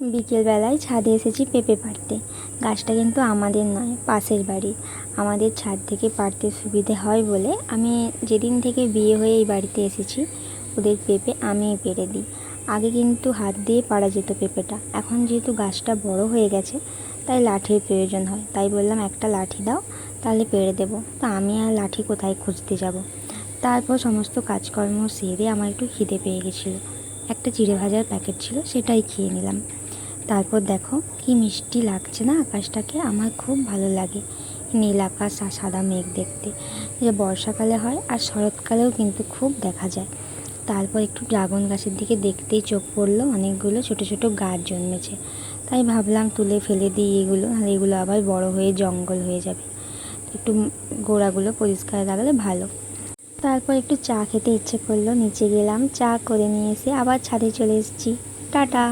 বিকেলবেলায় ছাদে এসেছি পেঁপে পাড়তে। গাছটা কিন্তু আমাদের নয়, পাশের বাড়ি। আমাদের ছাদ থেকে পাড়তে সুবিধে হয় বলে আমি যেদিন থেকে বিয়ে হয়ে এই বাড়িতে এসেছি ওদের পেঁপে আমিই পেড়ে দিই। আগে কিন্তু হাত দিয়ে পাড়া যেত পেঁপেটা, এখন যেহেতু গাছটা বড় হয়ে গেছে তাই লাঠির প্রয়োজন হয়। তাই বললাম একটা লাঠি দাও, তাহলে পেড়ে দেবো। তা আমি আর লাঠি কোথায় খুঁজতে যাব। তারপর সমস্ত কাজকর্ম সেরে আমার একটু খিদে পেয়ে গেছিলো। একটা চিড়ে ভাজার প্যাকেট ছিল, সেটাই খেয়ে নিলাম। তারপর দেখো কি মিষ্টি লাগছে না আকাশটাকে, আমার খুব ভালো লাগে নীল আকাশ আর সাদা মেঘ দেখতে। যে বর্ষাকালে হয় আর শরৎকালেও কিন্তু খুব দেখা যায়। তারপর একটু ড্রাগন গাছের দিকে দেখতেই চোখ পড়লো, অনেকগুলো ছোট ছোট গাছ জন্মেছে। তাই ভাবলাম তুলে ফেলে দিই এগুলো, নাহলে এগুলো আবার বড় হয়ে জঙ্গল হয়ে যাবে। একটু গোড়াগুলো পরিষ্কার রাখলে ভালো। তারপর একটু চা খেতে ইচ্ছে করলো, নিচে গেলাম, চা করে নিয়ে এসে আবার ছাদে চলে এসেছি। টাটা।